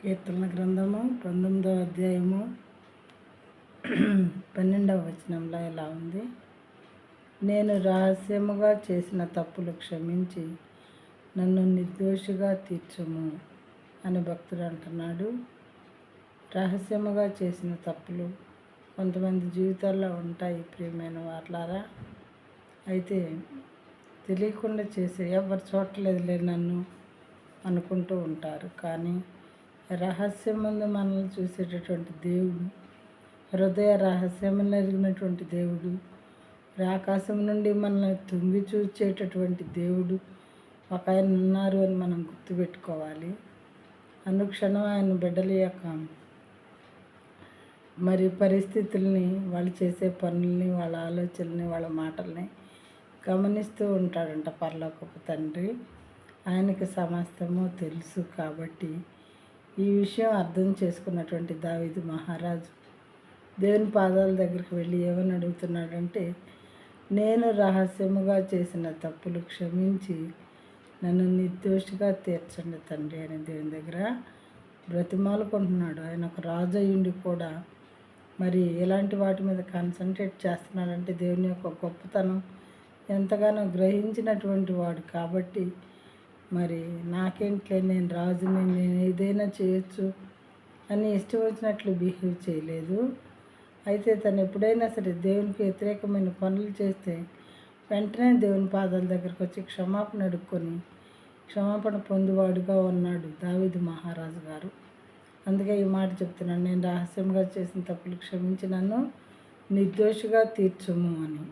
కీర్తన గ్రంథము 19వ అధ్యాయము 12వ వచనంలో ఇలా ఉంది. నేను రహస్యముగా చేసిన తప్పులు క్షమించి నన్ను నిర్దోషిగా తీర్చుము అని భక్తుడు అంటున్నాడు. రహస్యముగా చేసిన తప్పులు కొంతమంది జీవితాల్లో ఉంటాయి ప్రియమైన వార్లారా. అయితే తెలియకుండా చేసే ఎవరు చూడలేదులే నన్ను అనుకుంటూ ఉంటారు. కానీ రహస్యం ముందు మనల్ని చూసేటటువంటి దేవుడు, హృదయ రహస్యములు ఎరిగినటువంటి దేవుడు, ఆకాశం నుండి మనల్ని తుంగి చూచేటటువంటి దేవుడు ఒక ఆయన ఉన్నారు అని మనం గుర్తుపెట్టుకోవాలి. అనుక్షణం ఆయన బిడ్డల యొక్క మరి పరిస్థితుల్ని, వాళ్ళు చేసే పనుల్ని, వాళ్ళ ఆలోచనల్ని, వాళ్ళ మాటల్ని గమనిస్తూ ఉంటాడంట పరలోకపు తండ్రి. ఆయనకి సమస్తము తెలుసు. కాబట్టి ఈ విషయం అర్థం చేసుకున్నటువంటి దావీదు మహారాజు దేవుని పాదాల దగ్గరికి వెళ్ళి ఏమని అడుగుతున్నాడంటే, నేను రహస్యముగా చేసిన తప్పులు క్షమించి నన్ను నిర్దోషిగా తీర్చండి తండ్రి అని దేవుని దగ్గర బ్రతిమాలుకుంటున్నాడు. ఆయన ఒక రాజు అయ్యుండి కూడా మరి ఎలాంటి వాటి మీద కాన్సన్ట్రేట్ చేస్తున్నాడంటే దేవుని యొక్క గొప్పతనం ఎంతగానో గ్రహించినటువంటి వాడు. కాబట్టి మరి నాకేంట్లే, నేను రాజుని, నేను ఏదైనా చేయొచ్చు అని ఇష్టం వచ్చినట్లు బిహేవ్ చేయలేదు. అయితే తను ఎప్పుడైనా సరే దేవునికి వ్యతిరేకమైన పనులు చేస్తే వెంటనే దేవుని పాదాల దగ్గరకు వచ్చి క్షమాపణ అడుక్కొని క్షమాపణ పొందువాడుగా ఉన్నాడు దావీదు మహారాజు గారు. అందుకే ఈ మాట చెప్తున్నాను, నేను రహస్యంగా చేసిన తప్పులు క్షమించి నన్ను నిర్దోషిగా తీర్చుము అని.